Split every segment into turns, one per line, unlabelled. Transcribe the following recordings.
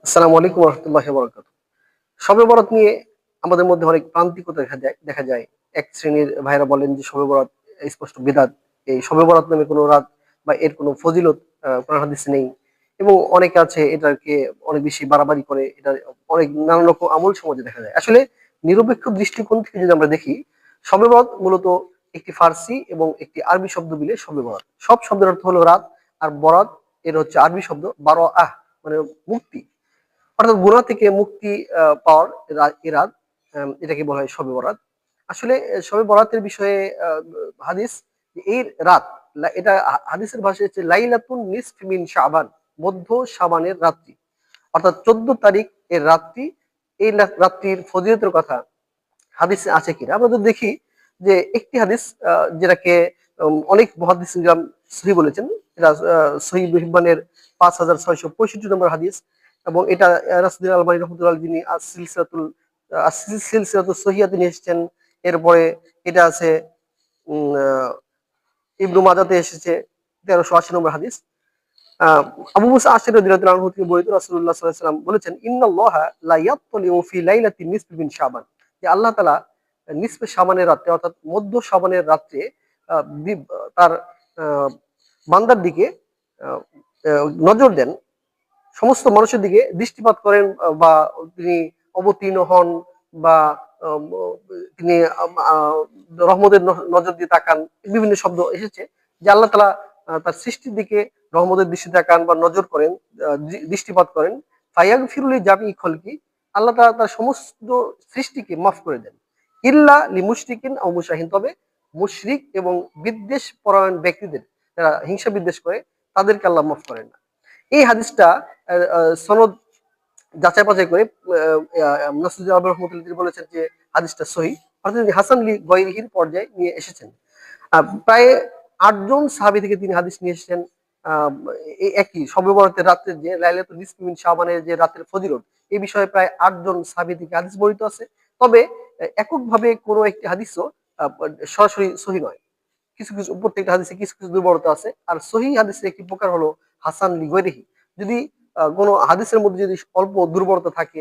আসসালামু আলাইকুম রহমতুল্লাহ বরকাত। শবে বরাত নিয়ে আমাদের মধ্যে অনেক প্রান্তিকতা দেখা যায়। এক শ্রেণীর ভাইরা বলেন যে শবে বরাত স্পষ্ট বিদআত। এই শবে বরাত নামে কোনো রাত বা এর কোনো ফজিলত কোরআন হাদিসে নেই। এবং অনেকে আছে এটাকে অনেক বেশি বাড়াবাড়ি করে, এটা অনেক নানান রকম আমল সমাজে দেখা যায়। আসলে নিরপেক্ষ দৃষ্টিকোণ থেকে যদি আমরা দেখি, শবে বরাত মূলত একটি ফার্সি এবং একটি আরবি শব্দ মিলে শবে বরাত। সব শব্দের অর্থ হলো রাত, আর বরাত এর হচ্ছে আরবি শব্দ বারাআহ, মানে মুক্তি, অর্থাৎ গুনাহ থেকে মুক্তি পাওয়ার এরাত। এটাকে বলা হয় শবে বরাত। আসলে শবে বরাতের বিষয়ে হাদিস, যে এই রাত, এটা হাদিসের ভাষায় হচ্ছে লাইলাতুন নিসফ মিন শাবান, মধ্য শাবানের রাত্রি, অর্থাৎ 14 তারিখ এর রাত্রি। এই রাত্রির ফজিলতের কথা হাদিসে আছে কিনা আমরা যদি দেখি, যে একটি হাদিস যেটাকে অনেক মুহাদ্দিস সহিহ বলেছেন, এটা সহিহ ইবনে হিব্বানের 5665 নম্বর হাদিস। এবং এটা নাসিরুদ্দিন আলবানী রহমতুল্লাহ যিনি সিলসিলাতুস সহিহা তিনি এসেছেন। এরপরে এটা আছে ইবনু মাজাতে এসেছে 1380 নম্বর হাদিস। আহ, আবু মুসা আশআরী রাদিয়াল্লাহু আনহু থেকে বর্ণিত, রাসূলুল্লাহ সাল্লাল্লাহু আলাইহি ওয়াসাল্লাম বলেছেন, ইন্নাল্লাহা লা ইয়াত্তালিউ ফি লাইলাতিন নিসফি মিন শাবান, যে আল্লাহ তাআলা নিসফে শাবানের রাতে, অর্থাৎ মধ্য শাবানের রাতে তার আহ, বান্দার দিকে আহ, নজর দেন, সমস্ত মানুষের দিকে দৃষ্টিপাত করেন, বা তিনি অবতীর্ণ হন, বা আম, তিনি রহমতের নজর দিয়ে তাকান। বিভিন্ন শব্দ এসেছে যে আল্লাহ তাআলা তার সৃষ্টির দিকে রহমতের দৃষ্টি তাকান বা নজর করেন, দৃষ্টিপাত করেন। ফায়াগ ফিরুলি জামি খলকি, আল্লাহ তাআলা তার সমস্ত সৃষ্টিকে মাফ করে দেন। ইল্লা লি মুশরিকিন আও মুশাহিন, তবে মুশরিক এবং বিদ্বেষ পরায়ণ ব্যক্তিদের, যারা হিংসা বিদ্বেষ করে, তাদেরকে আল্লাহ মাফ করেন না। এই হাদিসটা সনদ যাচাই বাছাই করে নাসিরুদ্দিন আলবানী রহমতুল্লাহ তিনি বলেছেন যে হাদিসটা সহিহ, অর্থাৎ তিনি হাসান লি গয়রিহির পর্যায়ে নিয়ে এসেছেন। প্রায় 8 জন সাহাবী থেকে তিনি হাদিস নিয়ে এসেছেন। আহ, এই একই শবে বরাতের রাত্রের, যে লাইলাতুল নিসফি মিন শাবানের যে রাতের ফজিলত, এই বিষয়ে প্রায় 8 জন সাহাবী থেকে হাদিস বর্ণিত আছে। তবে এককভাবে কোনো একটি হাদিসও আহ, সরাসরি সহিহ নয়। কিছু কিছু প্রত্যেকটা হাদিসে কিছু কিছু দুর্বলতা আছে। আর সহিহ হাদিসের একটি প্রকার হলো হাসান লিগরিহি। যদি কোনো হাদিসের মধ্যে যদি অল্প দুর্বলতা থাকে,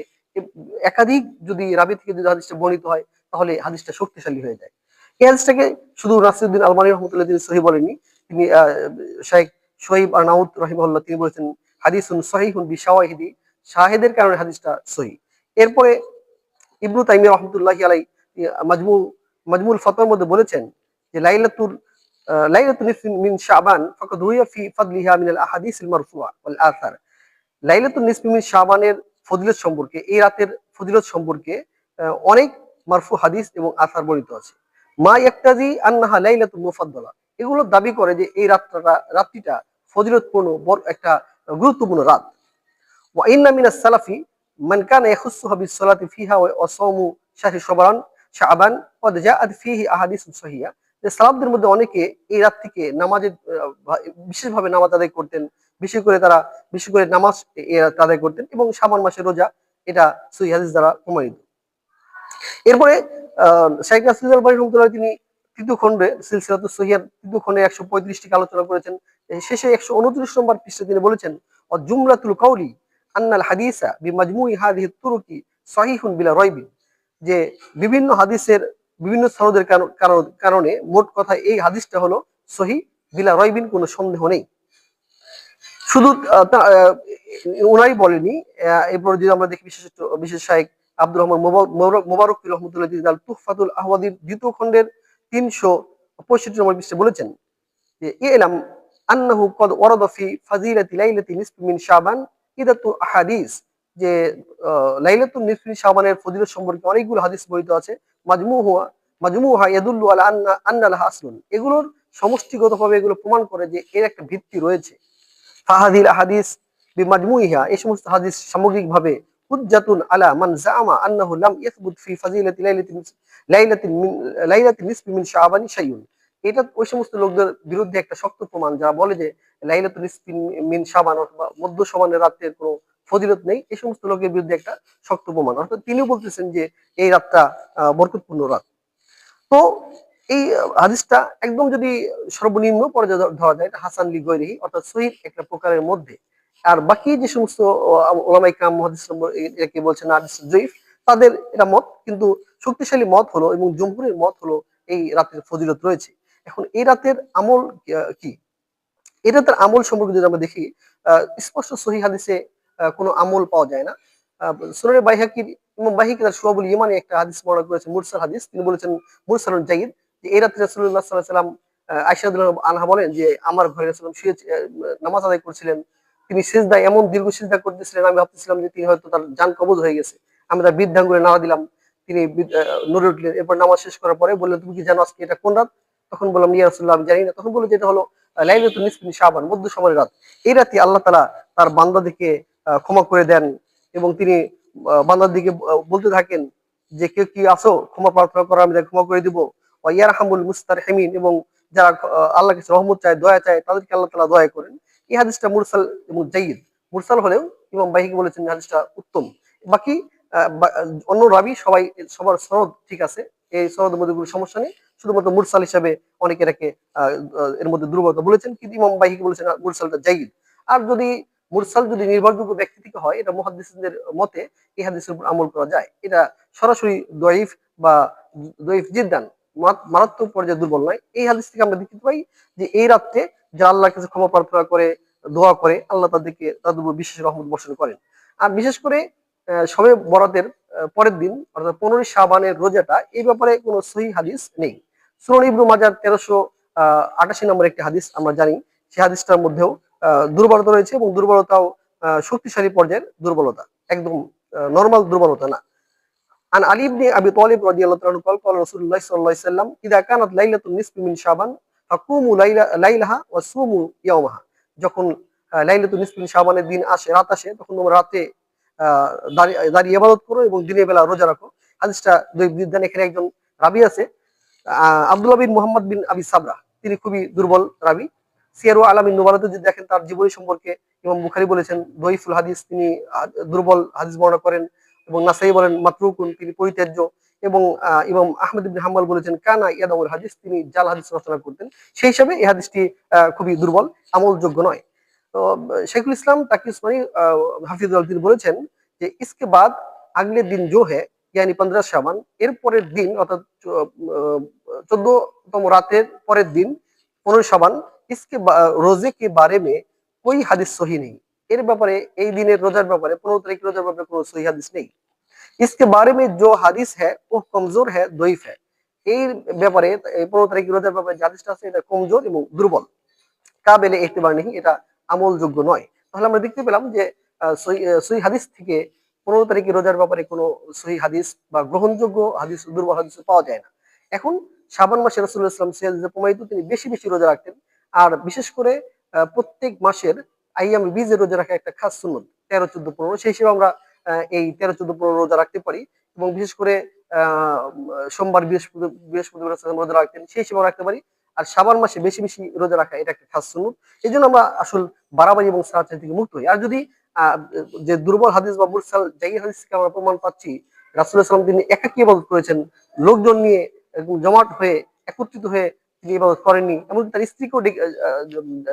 একাধিক যদি রাবি থেকে যদি হাদিসটা বর্ণিত হয়, তাহলে হাদিসটা শক্তিশালী হয়ে যায়। এই হাদিসটাকে শুধু নাসিরুদ্দিন আলবানী রহমতুল্লাহ তিনি সহিহ বলেননি, তিনি শাইখ শহীব আরনাউত রহিমাহুল্লাহ তিনি বলেছেন হাদিসুন সহিহুন বিশাওয়াহিদি, শাহেদের কারণে হাদিসটা সহিহ। এরপরে ইবনু তাইমিয়া রহমতুল্লাহি আলাই মাজমু মাজমুল ফতোয়ার মধ্যে বলেছেন যে লাইলাতুল নিসফি মিন শাবান ফাকাদ রুইয়া ফি ফাদলিহা মিনাল আহাদিসিল মারফুআ ওয়াল আথার। লাইলাতুল নিসফি মিন শাবানের ফজিলত সম্পর্কে, এই রাতের ফজিলত সম্পর্কে অনেক মারফু হাদিস এবং আথার বর্ণিত আছে। মা ইয়াক্তাজি আন্নাহা লাইলাতুল মুফাদ্দালা, এগুলো দাবি করে যে এই রাত্রিটা ফজিলতপূর্ণ, বড় একটা গুরুত্বপূর্ণ রাত। ওয়া ইন্না মিনাস সালাফি মান কানা ইয়াখুসসুহা বিস-সালাতি ফিহা ওয়া সাওমু শাহরি শাবান ওয়া জাআত ফিহি আহাদিসুন সহিহা, যে সালাফদের মধ্যে অনেকে এই রাতটিকে নামাজের বিশেষভাবে নামাজ আদায় করতেন, বিশেষ করে নামাজ এই রাতে আদায় করতেন, এবং শাবান মাসের রোজা, এটা সহিহ হাদিস দ্বারা প্রমাণিত। এরপরে শাইখ নাসিরুদ্দিন আলবানী রহমতুল্লাহ তিনি তৃতীয় খণ্ডে সিলসিলাতুস সহিহার তৃতীয় খণ্ডে 135টি আলোচনা করেছেন। শেষে 129 নম্বর পৃষ্ঠা তিনি বলেছেন, জুমলাতুল কাউলি আন্নাল হাদিসা বিমাজমুই হাদিহি তুরুকি সহিহুন বিলা রাইবিন, যে বিভিন্ন হাদিসের বিভিন্ন সনদের কারণে মোট কথা এই হাদিসটা হলো সহিহ বিলা রাইবিন, কোনো সন্দেহ নেই। শুধু ওনাই বলেনি, এরপর যদি আমরা দেখি বিশেষ শাইখ আব্দুর রহমান মোবারক রহমতুল্লাহ তিনি তুহফাতুল আহওয়াদির 2য় খণ্ডের 365 নম্বর পৃষ্ঠায় বলেছেন যে ইলাম আন্নাহু কদ ওয়ারাদা ফি ফাজিলাতি লাইলাতি নিসফি মিন শাবান ইদাতু আহাদিস, যে লাইলাতুল নিসফি শাবানের ফজিলত সম্পর্কে অনেকগুলো হাদিস বর্ণিত আছে। মাজমুহা ইয়াদুল্লু আলা আন্না লাহা আসলুন, এগুলোর সমষ্টিগতভাবে এগুলো প্রমাণ করে যে এর একটা ভিত্তি রয়েছে। ফাহাদিল আহাদিস বিমাজমুইহা, এই সমস্ত হাদিস সামগ্রিকভাবে হুজ্জাতুন আলা মান জাআমা আন্নাহু লাম ইয়াসবুত ফি ফাজিলাতি লাইলাতিন নিসফি মিন শাবান শাইউন, এটা ওই সমস্ত লোকদের বিরুদ্ধে একটা শক্ত প্রমাণ, যারা বলে যে লাইলাতুল নিসফি মিন শাবান অথবা মধ্য শাবানের রাতের কোনো ফজিলত নেই। এই সমস্ত লোকের বিরুদ্ধে একটা শক্ত প্রমাণ, অর্থাৎ তিনিও বলতেছেন যে এই রাতটা বরকতপূর্ণ রাত। তো এই হাদিসটা একদম যদি সর্বনিম্ন পর্যায়ে ধরা যায়, এটা হাসান লি গৈরিহি, অর্থাৎ সহিহ একটা প্রকারের মধ্যে। আর বাকি যে সমস্ত ওলামায়ে কেরাম মুহাদ্দিস একে বলছেন হাদিস জয়ীফ, তাদের এটা মত, কিন্তু শক্তিশালী মত হলো এবং জমহুরের মত হলো এই রাতের ফজিলত রয়েছে। এখন এই রাতের আমল কি? এই রাতের আমল সম্পর্কে যদি আমরা দেখি, স্পষ্ট সহিহ হাদিসে কোনো আমল পাওয়া যায় না। সুনানে বাইহাকির, ইমাম বাইহাকি তার শুআবুল ঈমানে একটা হাদিস বর্ণনা করেছেন, মুরসাল হাদিস। তিনি বলেছেন মুরসালুন জাইদ, যে এই রাতে রাসূলুল্লাহ সাল্লাল্লাহু আলাইহি ওয়াসাল্লাম, আয়েশা রাদিয়াল্লাহু আনহা বলেন যে আমার ঘরে রাসূলুল্লাহ শুয়ে নামাজ আদায় করছিলেন। তিনি সিজদায় এমন দীর্ঘ সিজদা করতেছিলেন, আমি ভাবতেছিলাম যে তিনি হয়তো তার জান কবজ হয়ে গেছে। আমি তার বৃদ্ধাঙ্গুলে নাড়া দিলাম, তিনি নড়ে উঠলেন। এরপর নামাজ শেষ করার পরে বললেন, তুমি কি জানো আজকে এটা কোন রাত? তখন বললাম, ইয়া রাসূলুল্লাহ, আমি জানি না। তখন বলল যে এটা হলো লাইলাতুন নিসফি মিন শাবান, মধ্য শাবানের রাত। এই রাতে আল্লাহ তাআলা তার বান্দাদেরকে ক্ষমা করে দেন, এবং তিনি বান্দাদেরকে বলতে থাকেন যে কেউ কি আছো ক্ষমা প্রার্থনা করো, আমি তাকে ক্ষমা করে দিব। ওয়া ইয়ারহামুল মুস্তারহিমিন, এবং যারা আল্লাহর কাছে রহমত চায়, দয়া চায়, তাদেরকে আল্লাহ তাআলা দয়া করেন। এই হাদিসটা মুরসাল এবং জাইদ, মুরসাল হলেও ইমাম বাইহাকি বলেছেন যে হাদিসটা উত্তম। বাকি অন্য রাবী সবার সনদ ঠিক আছে, এই সনদের মধ্যে কোনো সমস্যা নেই। শুধুমাত্র মুরসাল হিসাবে অনেকে এটাকে এর মধ্যে দুর্বলতা বলেছেন, কিন্তু ইমাম বাইহাকি বলেছেন মুরসালটা জাইদ। আর যদি মুরসাল যদি নির্ভরযোগ্য ব্যক্তি থেকে হয়, এটা মুহাদ্দিসদের মতে এই হাদিসের উপর আমল করা যায়। এটা সরাসরি দয়ীফ বা দয়ীফ জিদ্দান, মারাত্মক পর্যায়ে দুর্বল নয়। এই হাদিস থেকে আমরা দেখতে পাই যে এই রাত্রে যারা আল্লাহর কাছে ক্ষমা প্রার্থনা করে, দোয়া করে, আল্লাহ তাদের উপর বিশেষ রহমত বর্ষণ করেন। আর বিশেষ করে শবে বরাতের পরের দিন, অর্থাৎ 15 শাবানের রোজাটা, এই ব্যাপারে কোনো সহিহ হাদিস নেই। সুনান ইবনে মাজাহ 1388 নম্বর একটি হাদিস আমরা জানি, সেই হাদিসটার মধ্যেও দুর্বলতা রয়েছে, এবং দুর্বলতাও শক্তিশালী পর্যায়ের দুর্বলতা, একদম নরমাল দুর্বলতা না। عن علي بن ابي طالب رضي الله عنه قال قال رسول الله صلى الله عليه وسلم اذا كانت ليله النصف من شعبان فقوموا ليلها وصوموا يومها। যখন লাইলাতুন নিসফি মিন শাবানের দিন আসে, রাত আসে, তখন তোমরা রাতে দাঁড়িয়ে ইবাদত করো এবং দিনের বেলা রোজা রাখো। হাদিসটা দৈব বিদ্যান। এখানে একজন রাবী আছে, আব্দুল্লাহ বিন মুহাম্মদ বিন আবি সাবরা, তিনি খুবই দুর্বল রাবী। সিয়ারু আলামিন নুবালাতে যদি দেখেন, তার জীবনী সম্পর্কে ইমাম বুখারী বলেছেন দয়ীফুল হাদিস, তিনি দুর্বল হাদিস বর্ণনা করেন, এবং নাসাই বলেন মাতরুকুন, তিনি পরিত্যাজ্য, এবং ইমাম আহমদ ইবনে হাম্বল বলেছেন কানা ইয়াদাউল হাদিস, তিনি জাল হাদিস রচনা করতেন। সেই হিসাবে এই হাদিসটি খুবই দুর্বল, আমলযোগ্য নয়। তো शेखुल इस्लाम ताकी उस्मानी হাফিজুল্লাহ তিনি বলেছেন যে ইসকে বাদ আগলে দিন জো হ্যায় यानी 15 শাবান, এর পরের দিন অর্থাৎ 14তম রাতের পরের দিন 15 শাবান, इसके रोजे के बारे में कोई হাদিস সহি নেই। এর ব্যাপারে, এই দিনের রোজার ব্যাপারে, 15 তারিখ রোজার ব্যাপারে কোনো সহি হাদিস নেই। इसके बारे में जो হাদিস है वो कमजोर है, দয়ীফ है। এই ব্যাপারে, এই 15 তারিখ রোজার ব্যাপারে যে হাদিসটা আছে, এটা কমজোর এবং দুর্বল, কাবেলে ইতিবার নেই, এটা আমলযোগ্য নয়। তাহলে আমরা দেখতে পেলাম যে সহি হাদিস থেকে 15 তারিখে রোজার ব্যাপারে কোনো সহি হাদিস বা গ্রহণযোগ্য হাদিস, দুর্বল হাদিস পাওয়া যায় না। এখন শাবান মাসে রাসূলুল্লাহ সাল্লাল্লাহু আলাইহি ওয়াসাল্লাম প্রমাণিত তিনি বেশি বেশি রোজা রাখতেন। আর বিশেষ করে প্রত্যেক মাসের আইয়াম বীজে রোজা রাখা একটা খাস সুন্নত, 13, 14, 15, সেই হিসেবে আমরা এই 13, 14, 15 রোজা রাখতে পারি। এবং বিশেষ করে সোমবার, বৃহস্পতিবার রোজা রাখতেন, সেই হিসেবে রাখতে পারি। আর শাবান মাসে বেশি বেশি রোজা রাখা এটা একটা খাস সুন্নত। এই জন্য আমরা আসল বাড়াবাড়ি এবং ছাড়াছাড়ি থেকে মুক্ত হই। আর যদি যে দুর্বল হাদিস বা মুরসাল জাইদ হাদিস থেকে আমরা প্রমাণ পাচ্ছি রাসূলুল্লাহ সাল্লাল্লাহু আলাইহি ওয়াসাল্লাম তিনি একাকী ইবাদত করেছেন, লোকজন নিয়ে একদম জমাট হয়ে, একত্রিত হয়ে তিনি ইবাদত করেননি, এমনকি তার স্ত্রীকেও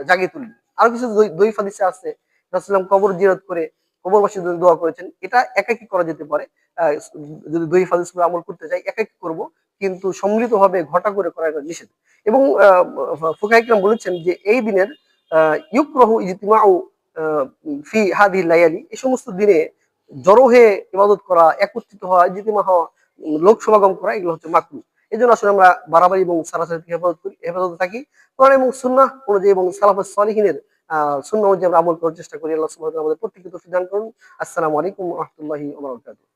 জাগিয়ে তুললেন। আরো কিছু দয়ীফ হাদিসে আছে রাসূলুল্লাহ কবর জিয়ারত করে কবরবাসীর জন্য দোয়া করেছেন। এটা একাকী করা যেতে পারে। যদি দয়ীফ হাদিস উপর আমল করতে চাই, একাকী করব, কিন্তু সম্মিলিতভাবে ঘটা করে করা এটা নিষেধ। এবং ফুকাহা ইকরাম বলেছেন যে এই দিনের ইউকরাহু ইজতিমাউ ফি হাদিহিল লায়ালি, এই সমস্ত দিনে জড়ো হয়ে ইবাদত করা, একত্রিত হওয়া, ইজতিমা হওয়া, লোক সমাগম করা, এগুলো হচ্ছে মাকরুহ। এজন্য আসলে আমরা বাড়াবাড়ি এবং ছাড়াছাড়ি থেকে হেফাজতে থাকি। কোরআন এবং সুন্নাহ অনুযায়ী এবং সালাফুস সালিহিনের সুন্নাহ অনুযায়ী আমরা আমল করার চেষ্টা করি। আল্লাহ সুবহানাহু ওয়া তাআলা আমাদের প্রত্যেককে তৌফিক দান করুন। আসসালামু আলাইকুম ওয়া রাহমাতুল্লাহি ওয়া বারাকাতুহু।